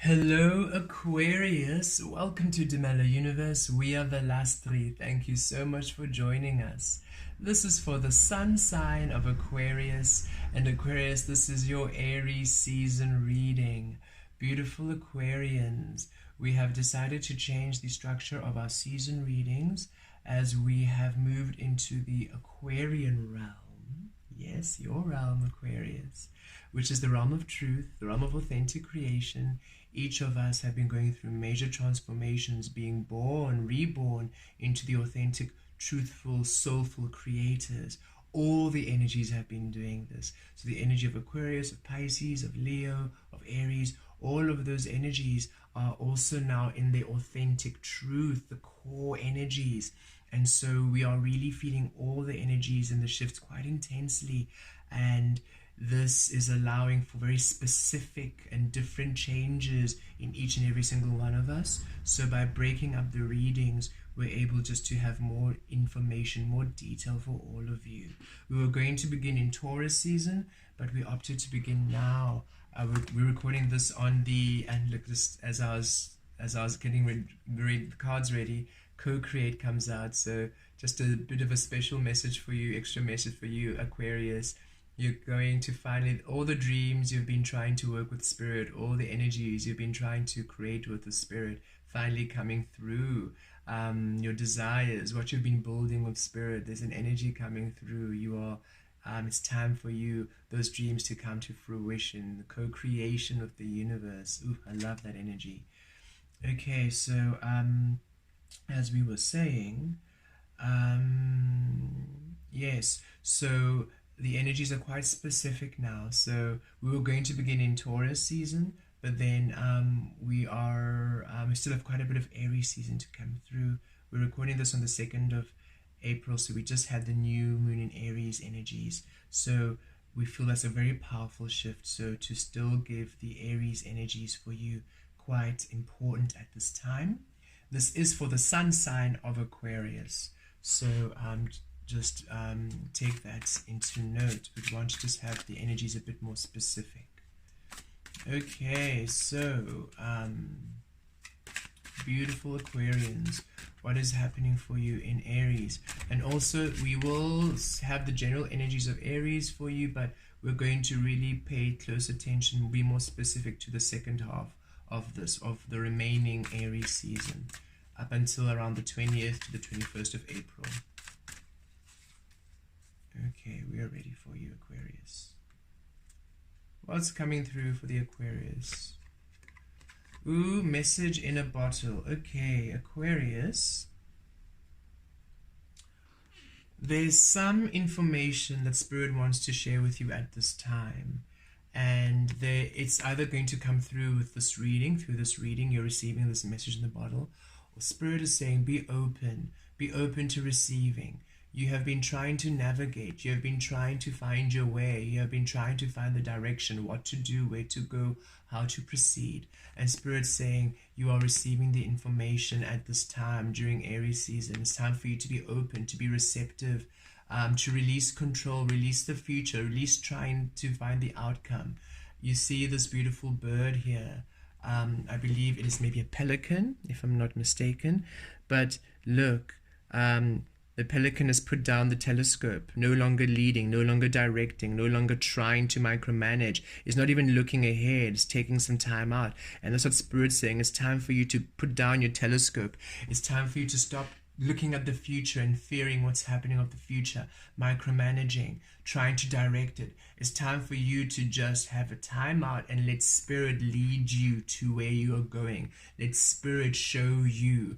Hello Aquarius, welcome to Dimela Universe. We are Vel'Astri. Thank you so much for joining us. This is for the sun sign of Aquarius, and Aquarius, this is your Aries season reading. Beautiful Aquarians, we have decided to change the structure of our season readings as we have moved into the Aquarian realm. Yes, your realm, Aquarius, which is the realm of truth, the realm of authentic creation. Each of us have been going through major transformations, being born, reborn into the authentic, truthful, soulful creators. All the energies have been doing this. So the energy of Aquarius, of Pisces, of Leo, of Aries, all of those energies are also now in their authentic truth, the core energies. And so we are really feeling all the energies and the shifts quite intensely. And this is allowing for very specific and different changes in each and every single one of us. So by breaking up the readings, we're able just to have more information, more detail for all of you. We were going to begin in Taurus season, but we opted to begin now. We're recording this on the, and look, just as I was getting the cards ready, Co-Create comes out. So just a bit of a special message for you, extra message for you, Aquarius. You're going to finally, all the dreams you've been trying to work with Spirit, all the energies you've been trying to create with the Spirit, finally coming through. Your desires, what you've been building with Spirit, there's an energy coming through. You are, it's time for you, those dreams to come to fruition, the co-creation of the universe. Ooh, I love that energy. Okay, so as we were saying, yes, so the energies are quite specific now. So we were going to begin in Taurus season, but then we still have quite a bit of Aries season to come through. We're recording this on the 2nd of April, so we just had the new moon in Aries energies. So we feel that's a very powerful shift. So to still give the Aries energies for you, quite important at this time. This is for the sun sign of Aquarius. So just take that into note. We want to just have the energies a bit more specific. Okay, so beautiful Aquarians, what is happening for you in Aries? And also we will have the general energies of Aries for you, but we're going to really pay close attention. We'll be more specific to the second half of the remaining Aries season, up until around the 20th to the 21st of April. Okay, we are ready for you, Aquarius. What's coming through for the Aquarius? Ooh, message in a bottle. Okay, Aquarius. There's some information that Spirit wants to share with you at this time. And it's either going to come through with this reading. Through this reading, you're receiving this message in the bottle. Or Spirit is saying, be open to receiving. You have been trying to navigate. You have been trying to find your way. You have been trying to find the direction, what to do, where to go, how to proceed. And Spirit's saying you are receiving the information at this time during Aries season. It's time for you to be open, to be receptive, to release control, release the future, release trying to find the outcome. You see this beautiful bird here. I believe it is maybe a pelican, if I'm not mistaken. But look, the pelican has put down the telescope, no longer leading, no longer directing, no longer trying to micromanage. It's not even looking ahead. It's taking some time out. And that's what Spirit's saying. It's time for you to put down your telescope. It's time for you to stop looking at the future and fearing what's happening of the future, micromanaging, trying to direct it. It's time for you to just have a time out and let Spirit lead you to where you are going. Let Spirit show you.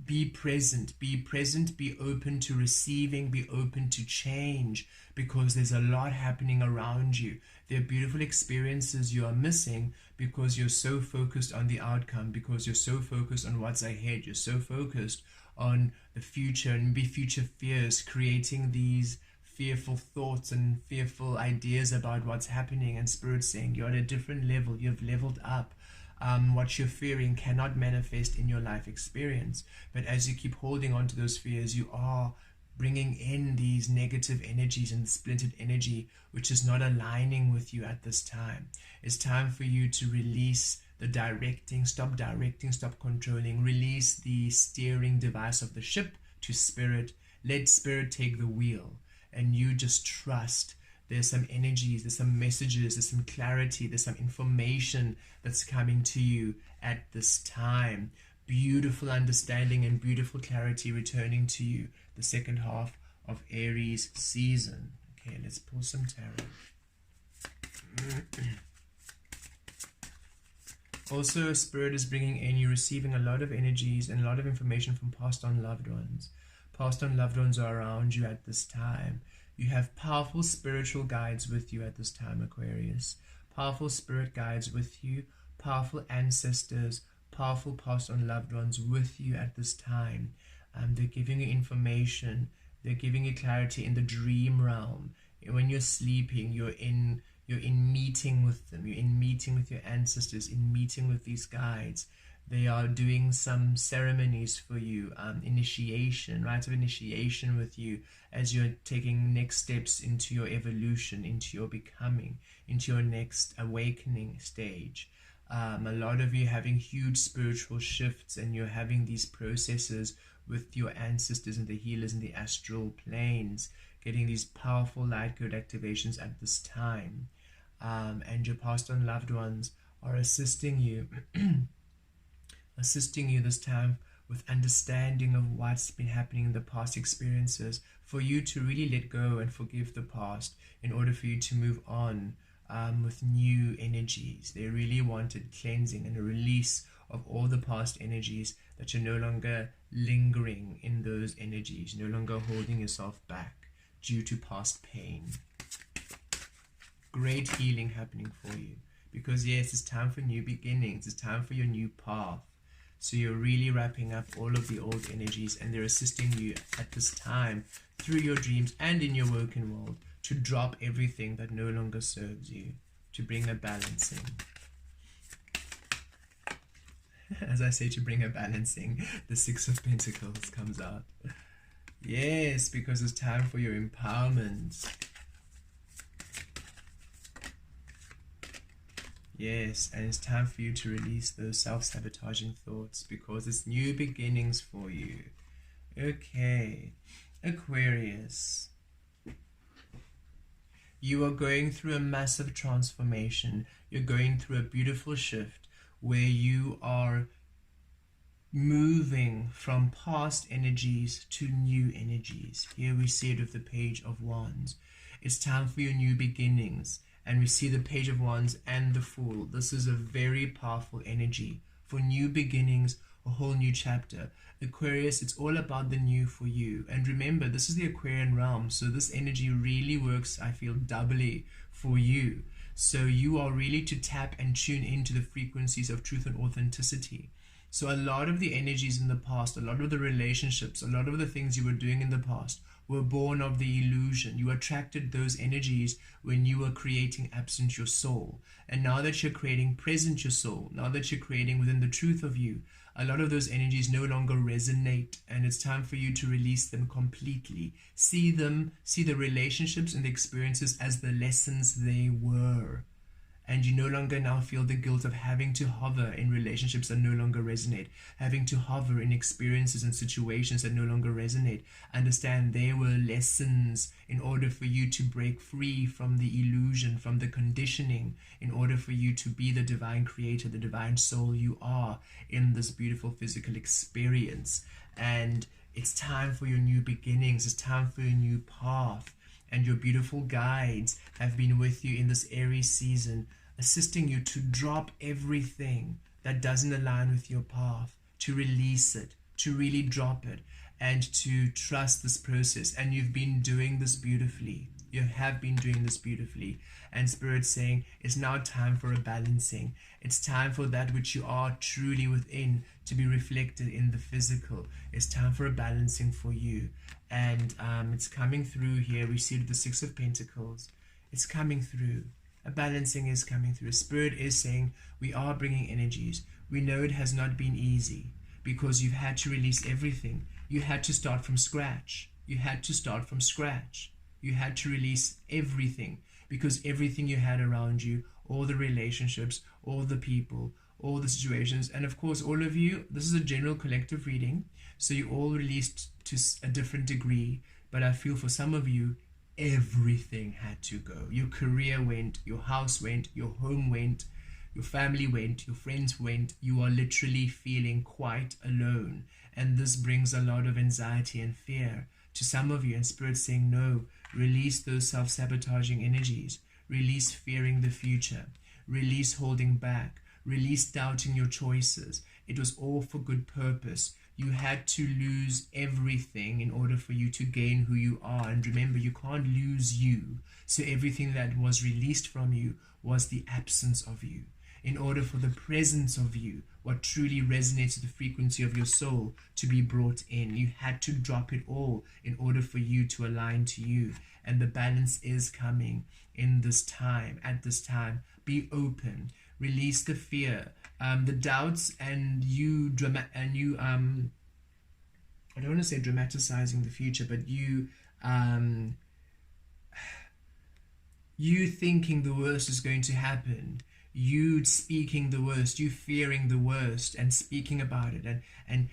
Be present, be open to receiving, be open to change, because there's a lot happening around you. There are beautiful experiences you are missing because you're so focused on the outcome, because you're so focused on what's ahead, you're so focused on the future and maybe future fears, creating these fearful thoughts and fearful ideas about what's happening. And Spirit saying you're at a different level, you've leveled up. What you're fearing cannot manifest in your life experience. But as you keep holding on to those fears, you are bringing in these negative energies and splintered energy, which is not aligning with you at this time. It's time for you to release the directing, stop controlling. Release the steering device of the ship to Spirit. Let Spirit take the wheel, and you just trust. There's some energies, there's some messages, there's some clarity, there's some information that's coming to you at this time. Beautiful understanding and beautiful clarity returning to you the second half of Aries season. Okay, let's pull some tarot. Also, Spirit is bringing in, you're receiving a lot of energies and a lot of information from passed on loved ones. Passed on loved ones are around you at this time. You have powerful spiritual guides with you at this time, Aquarius. Powerful spirit guides with you, powerful ancestors, powerful passed on loved ones with you at this time. They're giving you information. They're giving you clarity in the dream realm. When you're sleeping, you're in meeting with them. You're in meeting with your ancestors, in meeting with these guides. They are doing some ceremonies for you, initiation, rites of initiation with you as you're taking next steps into your evolution, into your becoming, into your next awakening stage. A lot of you having huge spiritual shifts, and you're having these processes with your ancestors and the healers in the astral planes, getting these powerful light code activations at this time. And your past on loved ones are assisting you this time with understanding of what's been happening in the past experiences, for you to really let go and forgive the past in order for you to move on with new energies. They really wanted cleansing and a release of all the past energies, that you're no longer lingering in those energies, no longer holding yourself back due to past pain. Great healing happening for you, because yes, it's time for new beginnings. It's time for your new path. So you're really wrapping up all of the old energies, and they're assisting you at this time through your dreams and in your woken world to drop everything that no longer serves you, to bring a balancing. As I say, to bring a balancing, the Six of Pentacles comes out. Yes, because it's time for your empowerment. Yes, and it's time for you to release those self-sabotaging thoughts, because it's new beginnings for you. Okay, Aquarius. You are going through a massive transformation. You're going through a beautiful shift where you are moving from past energies to new energies. Here we see it with the Page of Wands. It's time for your new beginnings. And we see the Page of Wands and the Fool. This is a very powerful energy for new beginnings, a whole new chapter. Aquarius, it's all about the new for you. And remember, this is the Aquarian realm, so this energy really works, I feel, doubly for you. So you are really to tap and tune into the frequencies of truth and authenticity. So a lot of the energies in the past, a lot of the relationships, a lot of the things you were doing in the past were born of the illusion. You attracted those energies when you were creating absent your soul. And now that you're creating present your soul, now that you're creating within the truth of you, a lot of those energies no longer resonate, and it's time for you to release them completely. See them, see the relationships and the experiences as the lessons they were. And you no longer now feel the guilt of having to hover in relationships that no longer resonate, having to hover in experiences and situations that no longer resonate. Understand they were lessons in order for you to break free from the illusion, from the conditioning, in order for you to be the divine creator, the divine soul you are in this beautiful physical experience. And it's time for your new beginnings. It's time for your new path. And your beautiful guides have been with you in this Aries season, assisting you to drop everything that doesn't align with your path, to release it, to really drop it, and to trust this process. And you've been doing this beautifully. You have been doing this beautifully. And Spirit's saying it's now time for a balancing. It's time for that which you are truly within to be reflected in the physical. It's time for a balancing for you. And it's coming through here. We see the Six of Pentacles. It's coming through. A balancing is coming through. Spirit is saying we are bringing energies. We know it has not been easy because you've had to release everything. You had to start from scratch. You had to start from scratch. You had to release everything because everything you had around you, all the relationships, all the people, all the situations. And of course, all of you, this is a general collective reading, so you all released to a different degree. But I feel for some of you, everything had to go. Your career went, your house went, your home went, your family went, your friends went. You are literally feeling quite alone. And this brings a lot of anxiety and fear to some of you. And Spirit saying, no, release those self-sabotaging energies. Release fearing the future. Release holding back. Release doubting your choices. It was all for good purpose. You had to lose everything in order for you to gain who you are. And remember, you can't lose you. So everything that was released from you was the absence of you. In order for the presence of you, what truly resonates with the frequency of your soul, to be brought in, you had to drop it all in order for you to align to you. And the balance is coming in this time, at this time. Be open. Release the fear, the doubts, and you I don't want to say dramatizing the future, but you thinking the worst is going to happen, you speaking the worst, you fearing the worst and speaking about it, and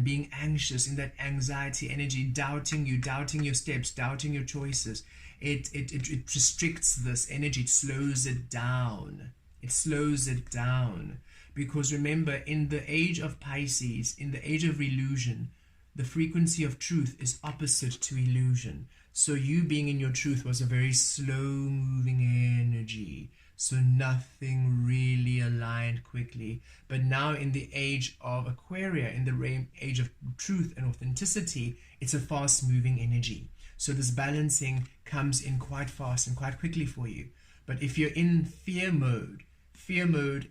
being anxious in that anxiety energy, doubting you, doubting your steps, doubting your choices. It restricts this energy, it slows it down. It slows it down, because remember, in the age of Pisces, in the age of illusion, the frequency of truth is opposite to illusion. So you being in your truth was a very slow moving energy. So nothing really aligned quickly. But now in the age of Aquarius, in the age of truth and authenticity, it's a fast moving energy. So this balancing comes in quite fast and quite quickly for you. But if you're in fear mode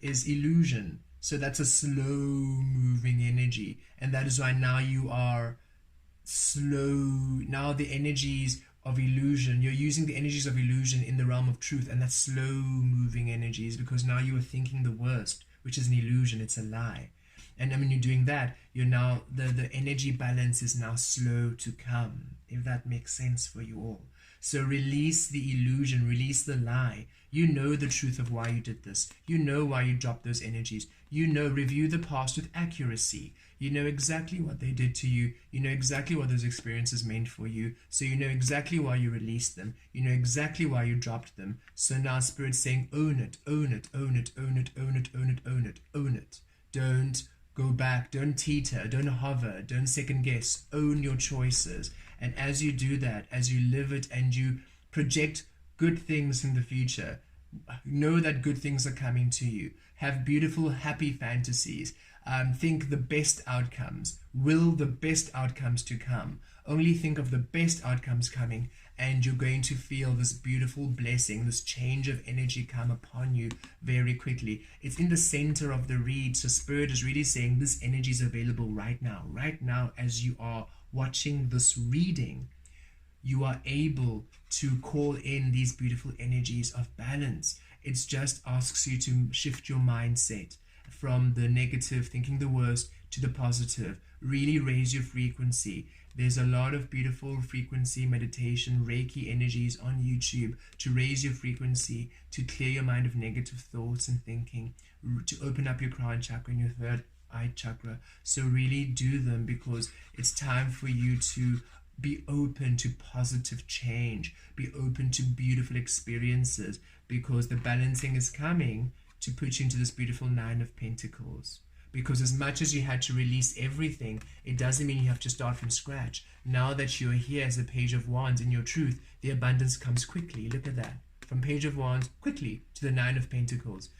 is illusion. So that's a slow moving energy. And that is why now you are slow. Now the energies of illusion, you're using the energies of illusion in the realm of truth. And that's slow moving energies, because now you are thinking the worst, which is an illusion. It's a lie. And when you're doing that, you're now, the energy balance is now slow to come, if that makes sense for you all. So release the illusion, release the lie. You know the truth of why you did this. You know why you dropped those energies. You know, review the past with accuracy. You know exactly what they did to you. You know exactly what those experiences meant for you. So you know exactly why you released them. You know exactly why you dropped them. So now Spirit's saying, own it, own it, own it, own it, own it, own it, own it, own it. Don't go back, don't teeter, don't hover, don't second guess. Own your choices. And as you do that, as you live it and you project good things in the future, know that good things are coming to you. Have beautiful, happy fantasies. Think the best outcomes. Will the best outcomes to come. Only think of the best outcomes coming, and you're going to feel this beautiful blessing, this change of energy come upon you very quickly. It's in the center of the read, so Spirit is really saying this energy is available right now as you are watching this reading. You are able to call in these beautiful energies of balance. It just asks you to shift your mindset from the negative, thinking the worst, to the positive. Really raise your frequency. There's a lot of beautiful frequency meditation, Reiki energies on YouTube to raise your frequency, to clear your mind of negative thoughts and thinking, to open up your crown chakra and your third eye chakra. So really do them, because it's time for you to be open to positive change, be open to beautiful experiences, because the balancing is coming to put you into this beautiful Nine of Pentacles. Because as much as you had to release everything, it doesn't mean you have to start from scratch. Now that you're here as a Page of Wands in your truth, the abundance comes quickly. Look at that. From Page of Wands, quickly to the Nine of Pentacles.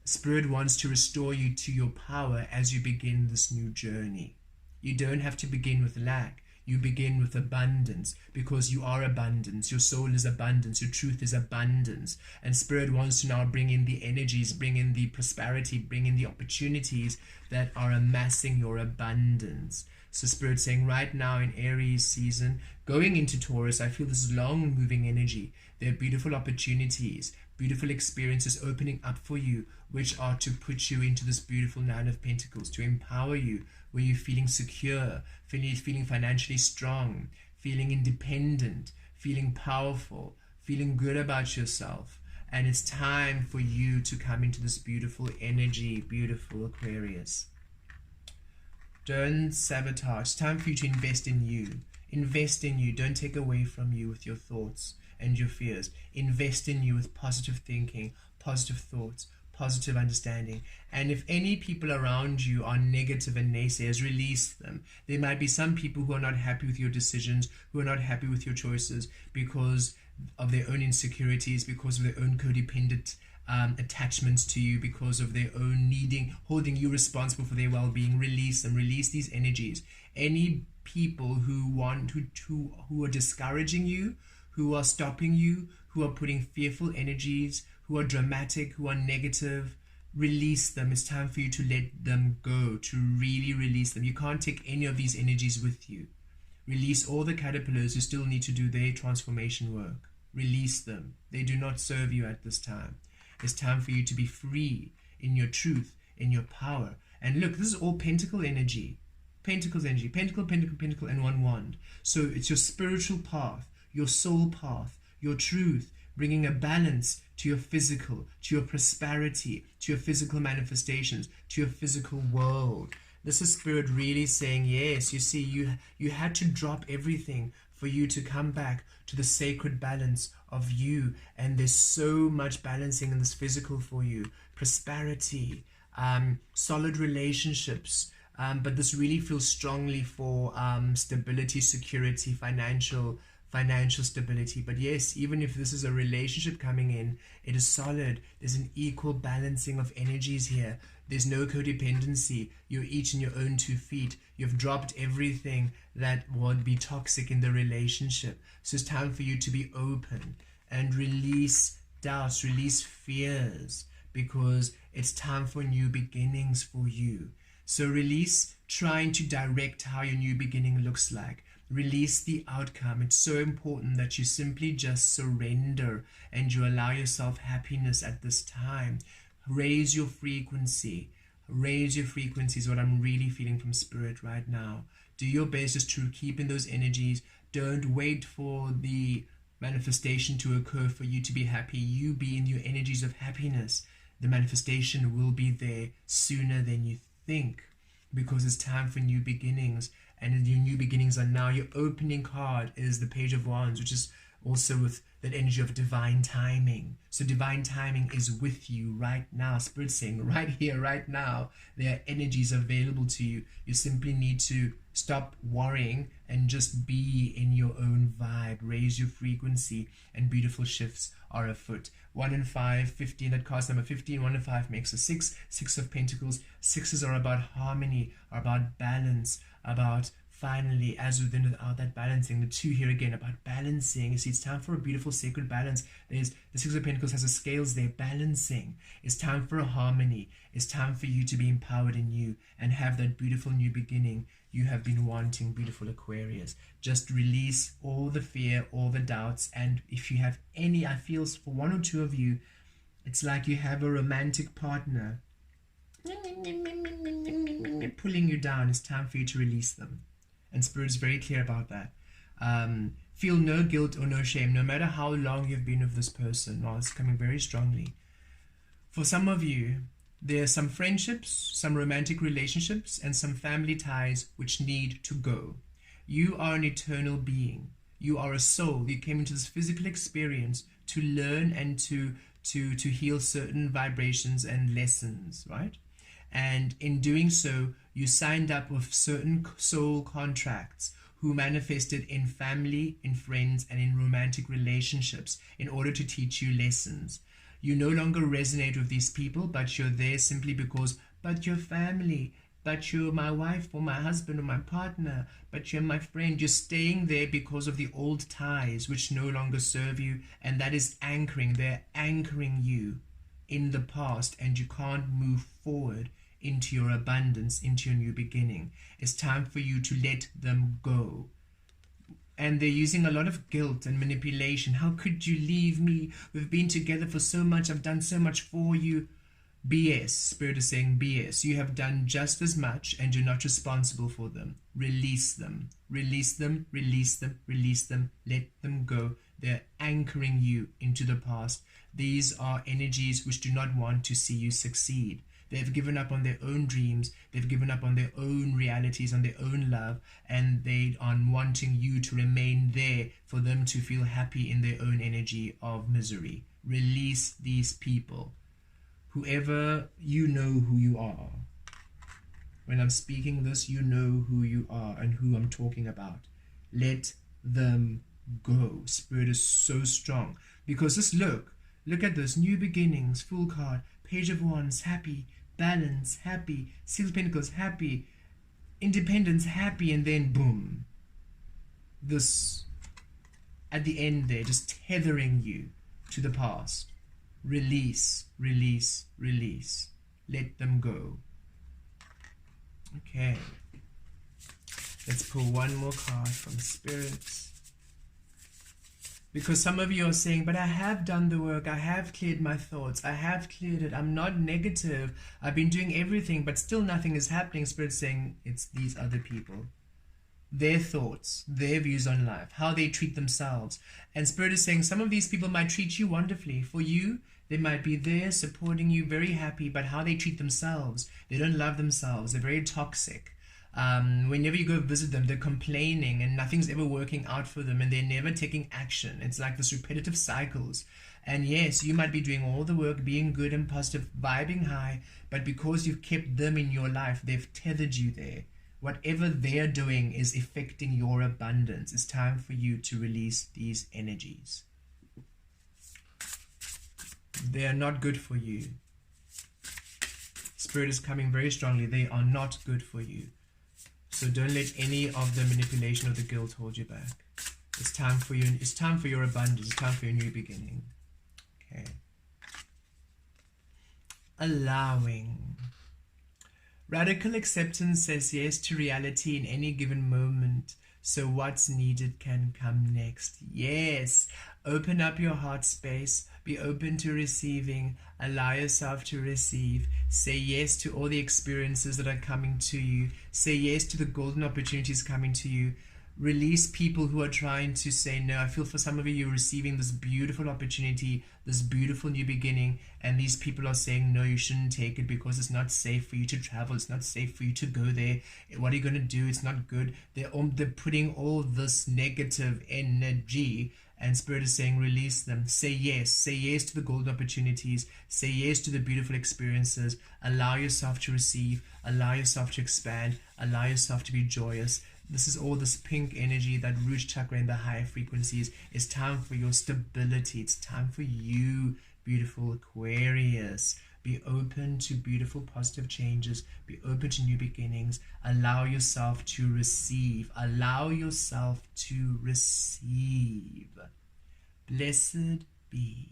Spirit wants to restore you to your power as you begin this new journey. You don't have to begin with lack. You begin with abundance, because you are abundance. Your soul is abundance. Your truth is abundance. And Spirit wants to now bring in the energies, bring in the prosperity, bring in the opportunities that are amassing your abundance. So Spirit saying right now in Aries season, going into Taurus, I feel this long moving energy. There are beautiful opportunities, beautiful experiences opening up for you, which are to put you into this beautiful Nine of Pentacles, to empower you, where you're feeling secure, feeling financially strong, feeling independent, feeling powerful, feeling good about yourself. And it's time for you to come into this beautiful energy, beautiful Aquarius. Don't sabotage. It's time for you to invest in you. Invest in you. Don't take away from you with your thoughts and your fears. Invest in you with positive thinking, positive thoughts, positive understanding. And if any people around you are negative and naysayers, release them. There might be some people who are not happy with your decisions, who are not happy with your choices because of their own insecurities, because of their own codependent attachments to you, because of their own holding you responsible for their well-being. Release them. Release these energies. Any people who are discouraging you, who are stopping you, who are putting fearful energies, who are dramatic, who are negative, release them. It's time for you to let them go, to really release them. You can't take any of these energies with you. Release all the caterpillars who still need to do their transformation work. Release them. They do not serve you at this time. It's time for you to be free in your truth, in your power. And look, this is all pentacle energy. Pentacles energy. Pentacle, pentacle, pentacle, and one wand. So it's your spiritual path, your soul path, your truth, bringing a balance to your physical, to your prosperity, to your physical manifestations, to your physical world. This is Spirit really saying, yes, you see, you had to drop everything for you to come back to the sacred balance of you. And there's so much balancing in this physical for you. Prosperity, solid relationships. But this really feels strongly for stability, security, financial stability. But yes, even if this is a relationship coming in, it is solid. There's an equal balancing of energies here. There's no codependency. You're each in your own 2 feet. You've dropped everything that would be toxic in the relationship. So it's time for you to be open and release doubts, release fears, because it's time for new beginnings for you. So release trying to direct how your new beginning looks like. Release the outcome. It's so important that you simply just surrender and you allow yourself happiness at this time. Raise your frequency. Raise your frequency is what I'm really feeling from Spirit right now. Do your best just to keep in those energies. Don't wait for the manifestation to occur for you to be happy. You be in your energies of happiness. The manifestation will be there sooner than you think, because it's time for new beginnings. And your new beginnings are now. Your opening card is the Page of Wands, which is also with that energy of divine timing. So divine timing is with you right now. Spirit's saying right here, right now, there are energies available to you. You simply need to stop worrying and just be in your own vibe. Raise your frequency and beautiful shifts are afoot. 1 and 5, 15, that card number 15, 1 and 5 makes a 6. 6 of Pentacles. 6s are about harmony, are about balance, about finally, as within without that balancing. The 2 here again about balancing. You see, it's time for a beautiful sacred balance. There's the 6 of Pentacles has the scales there, balancing. It's time for a harmony. It's time for you to be empowered in you and have that beautiful new beginning you have been wanting, beautiful Aquarius. Just release all the fear, all the doubts. And if you have any, I feel for 1 or 2 of you, it's like you have a romantic partner pulling you down. It's time for you to release them. And Spirit is very clear about that. Feel no guilt or no shame, no matter how long you've been with this person. Oh, it's coming very strongly. For some of you, there are some friendships, some romantic relationships, and some family ties which need to go. You are an eternal being. You are a soul. You came into this physical experience to learn and to heal certain vibrations and lessons, right? And in doing so, you signed up with certain soul contracts who manifested in family, in friends, and in romantic relationships in order to teach you lessons. You no longer resonate with these people, but you're there simply because, but you're family, but you're my wife or my husband or my partner, but you're my friend. You're staying there because of the old ties which no longer serve you, and that is anchoring. They're anchoring you in the past, and you can't move forward into your abundance, into your new beginning. It's time for you to let them go. And they're using a lot of guilt and manipulation. How could you leave me? We've been together for so much. I've done so much for you. BS. Spirit is saying BS. You have done just as much and you're not responsible for them. Release them. Release them. Release them. Release them. Let them go. They're anchoring you into the past. These are energies which do not want to see you succeed. They've given up on their own dreams. They've given up on their own realities, on their own love, and they are wanting you to remain there for them to feel happy in their own energy of misery. Release these people. Whoever, you know who you are. When I'm speaking this, you know who you are and who I'm talking about. Let them go. Spirit is so strong. Because just look at this. New beginnings, Fool card, Page of Wands, happy, balance, happy, Seal of Pentacles, happy, independence, happy, and then boom. This, at the end there, just tethering you to the past. Release, release, release. Let them go. Okay. Let's pull one more card from Spirits. Because some of you are saying, but I have done the work, I have cleared my thoughts, I have cleared it, I'm not negative, I've been doing everything, but still nothing is happening. Spirit's saying it's these other people. Their thoughts, their views on life, how they treat themselves. And Spirit is saying some of these people might treat you wonderfully. For you, they might be there supporting you, very happy, but how they treat themselves, they don't love themselves, they're very toxic. Whenever you go visit them, they're complaining and nothing's ever working out for them and they're never taking action. It's like this repetitive cycles. And yes, you might be doing all the work, being good and positive, vibing high, but because you've kept them in your life, they've tethered you there. Whatever they're doing is affecting your abundance. It's time for you to release these energies. They are not good for you. Spirit is coming very strongly. They are not good for you. So don't let any of the manipulation or the guilt hold you back. It's time for you. It's time for your abundance. It's time for your new beginning. Okay. Allowing. Radical acceptance says yes to reality in any given moment. So what's needed can come next. Yes. Open up your heart space. Be open to receiving. Allow yourself to receive. Say yes to all the experiences that are coming to you. Say yes to the golden opportunities coming to you. Release people who are trying to say no. I feel for some of you, you're receiving this beautiful opportunity, this beautiful new beginning, and these people are saying no, you shouldn't take it because it's not safe for you to travel, it's not safe for you to go there. What are you going to do? It's not good. They're putting all this negative energy, and Spirit is saying release them. Say yes to the golden opportunities. Say yes to the beautiful experiences. Allow yourself to receive. Allow yourself to expand. Allow yourself to be joyous. This is all this pink energy, that root chakra in the higher frequencies. It's time for your stability. It's time for you, beautiful Aquarius. Be open to beautiful positive changes. Be open to new beginnings. Allow yourself to receive. Allow yourself to receive. Blessed be.